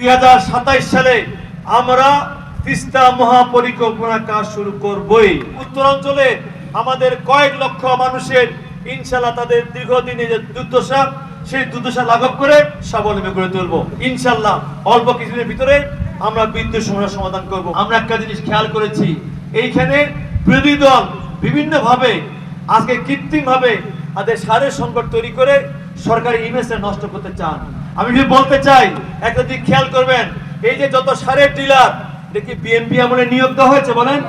2027 সালে আমরা তিস্তা মহাপরিকল্পনা কাজ শুরু করবই। উত্তরাঞ্চলে আমাদের কয়েক লক্ষ মানুষের ইনশাআল্লাহ তাদের দীর্ঘদিনের যে দুর্দশা সেই দুর্দশা লাঘব করে স্বাবলম্বী করে তুলবো ইনশাআল্লাহ। অল্প কিছুদিনের ভিতরে আমরা বিদ্যুৎ সমস্যার সমাধান করব। আমরা একটা জিনিস খেয়াল করেছি, এইখানে বিরোধী দল বিভিন্ন ভাবে আজকে কৃত্রিম ভাবে তাদের সারের সংকট তৈরি করে সরকারি ইমেজটা নষ্ট করতে চান। আমি যদি বলতে চাই, একটা দিক খেয়াল করবেন, এই যে যত সারের ডিলার দেখি বিএনপি আমলে নিয়োগ দেওয়া হয়েছে, বলেন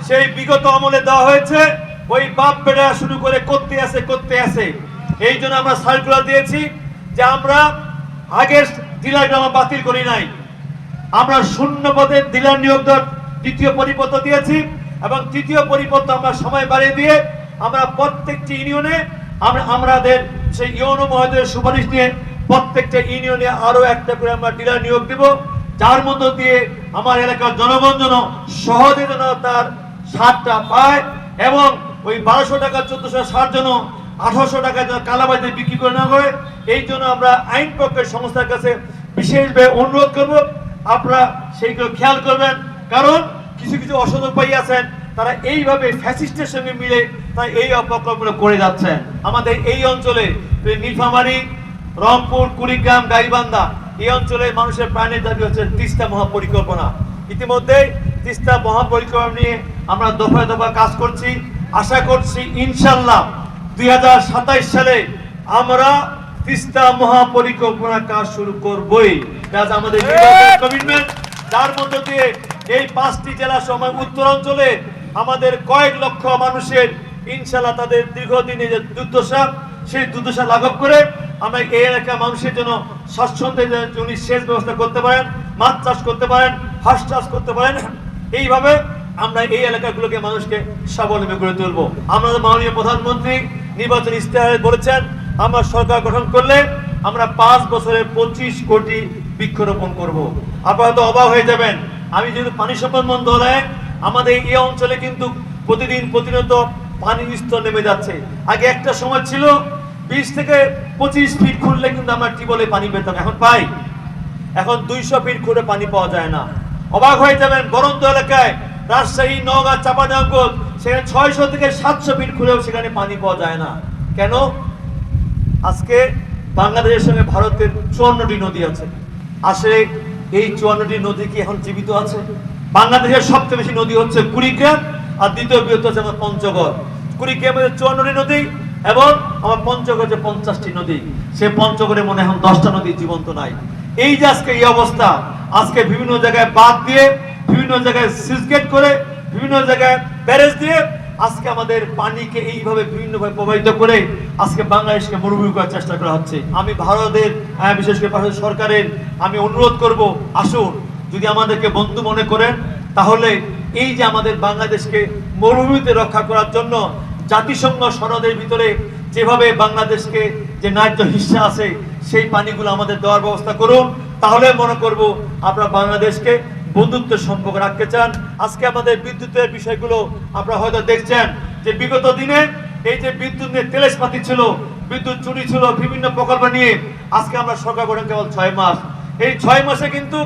সেই বিগত আমলে দেওয়া হয়েছে, ওই বাপ বেটা শুরু করে করতে আসে। এই জন্য আমরা সার্কুলার দিয়েছি যে আমরা আগের ডিলারকে আমরা বাতিল করি নাই, আমরা শূন্য পদে ডিলার নিয়োগ দেওয়ার দ্বিতীয় পরিপত্র দিয়েছি এবং তৃতীয় পরিপত্র আমরা সময় বাড়িয়ে দিয়ে আমরা প্রত্যেকটি ইউনিয়নে আমাদের সেই ইউনো মহোদয়ের সুপারিশ নিয়ে প্রত্যেকটা ইউনিয়নে আরো একটা করে আমরা ডিলার নিয়োগ দেব, যার মধ্য দিয়ে আমার এলাকার জনগণ যেন সহজে যেন তার সারটা পায় এবং ওই 1200 টাকা 1460 যেন 1800 টাকা যেন কালাবাজারে বিক্রি করে না করে। এই জন্য আমরা আইন পক্ষের সংস্থার কাছে বিশেষভাবে অনুরোধ করব, আপনারা সেইগুলো খেয়াল করবেন, কারণ কিছু কিছু অসৎ উপায়ী আছেন তারা এইভাবে ফ্যাসিস্টের সঙ্গে মিলে তারা এই অপকর্মগুলো করে যাচ্ছেন। আমাদের এই অঞ্চলে নীলফামারী, রংপুর, কুড়িগ্রাম, গাইবান্ধা এই অঞ্চলের মানুষের প্রাণের দাবি হচ্ছে তিস্তা মহাপরিকল্পনা। ইতিমধ্যে তিস্তা মহাপরিকল্পনা নিয়ে আমরা দফায় দফায় কাজ করছি। আশা করছি ইনশাআল্লাহ 2027 সালে আমরা তিস্তা মহাপরিকল্পনা কাজ শুরু করবই। আমাদের কমিটমেন্ট, যার মধ্য দিয়ে এই 5টি জেলা সময় উত্তরাঞ্চলে আমাদের কয়েক লক্ষ মানুষের ইনশাআল্লাহ তাদের দীর্ঘদিনের যে দুর্দশা সেই দুর্দশা লাঘব করে আমরা এই এলাকার মানুষের জন্য স্বাচ্ছন্দ্যে উনি সেচ ব্যবস্থা করতে পারেন, মাছ চাষ করতে পারেন, হাঁস চাষ করতে পারেন। এইভাবে আমরা এই এলাকাগুলোকে মানুষকে স্বাবলম্বী করে তুলবো। আমাদের মাননীয় প্রধানমন্ত্রী নির্বাচন ইশতেহারে বলেছেন আমরা সরকার গঠন করলে আমরা 5 বছরে 25 কোটি বৃক্ষরোপণ করব। আপনারা তো অবাক হয়ে যাবেন, আমি যেহেতু পানি সম্পদ মন্ত্রণালয়, আমাদের এই অঞ্চলে কিন্তু প্রতিনিয়ত পানির স্তর নেমে যাচ্ছে। আগে একটা সময় ছিল 20 থেকে 25 ফিট খুঁড়লে কিন্তু আমরা টিউবওয়েলে পানি পেতাম, এখন পাই, এখন 200 ফিট খুঁড়ে পানি পাওয়া যায় না। অবাক হয়ে যাবেন, বরন্ত এলাকায় রাজশাহী, নওগাঁ, চাঁপাইনবাবগঞ্জ সেখানে 600 থেকে 700 ফিট খুঁড়েও সেখানে পানি পাওয়া যায় না। কেন? আজকে বাংলাদেশের সঙ্গে ভারতের 54টি নদী আছে। আসলে এই 54টি নদী কি এখন জীবিত আছে? বাংলাদেশের সবচেয়ে বেশি নদী হচ্ছে কুড়িগ্রাম আর দ্বিতীয় বৃহত্তম হচ্ছে আমার পঞ্চগড়। কুড়িগ্রামের 54টি নদী এবং আমার পঞ্চগড়ে 50টি নদী। সে পঞ্চগড়ে মনে এখন 10টা নদী জীবন্ত নাই। এই যে আজকে এই অবস্থা, আজকে বিভিন্ন জায়গায় বাঁধ দিয়ে, বিভিন্ন জায়গায় সুইচ গেট করে, বিভিন্ন জায়গায় ব্যারেজ দিয়ে আজকে আমাদের পানিকে এইভাবে বিভিন্নভাবে প্রবাহিত করে আজকে বাংলাদেশকে মরুভূমি করার চেষ্টা করা হচ্ছে। আমি ভারতের বিশেষ করে ভারত সরকারের আমি অনুরোধ করব, আসুন যদি আমাদেরকে বন্ধু মনে করেন তাহলে এই যে আমাদের বাংলাদেশকে মরুভূমিতে রক্ষা করার জন্য জাতিসংঘ সনদের ভিতরে যেভাবে বাংলাদেশকে যে ন্যায্য হিস্সা আছে সেই পানিগুলো আমাদের দেওয়ার ব্যবস্থা করুন। তাহলে মনে করব আপনারা বাংলাদেশকে বন্ধুত্বের সম্পর্ক রাখতে চান। আজকে আমাদের বিদ্যুতের বিষয়গুলো আপনারা হয়তো দেখছেন যে বিগত দিনে এই যে বিদ্যুৎ নিয়ে তেলেসপাতি ছিল, বিদ্যুৎ চুরি ছিল, বিভিন্ন প্রকল্প নিয়ে আজকে আমরা সরকার গঠন কেবল 6 মাস। এই 6 মাসে কিন্তু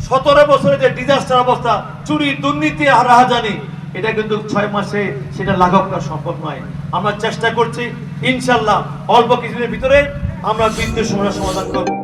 17 বছরে যে ডিজাস্টার অবস্থা, চুরি, দুর্নীতি, রাহাজানি, এটা কিন্তু 6 মাসে সেটা লাঘব করা সম্ভব নয়। আমরা চেষ্টা করছি ইনশাআল্লাহ অল্প কিছুদিনের ভিতরে আমরা বিদ্যুৎ সমস্যার সমাধান করব।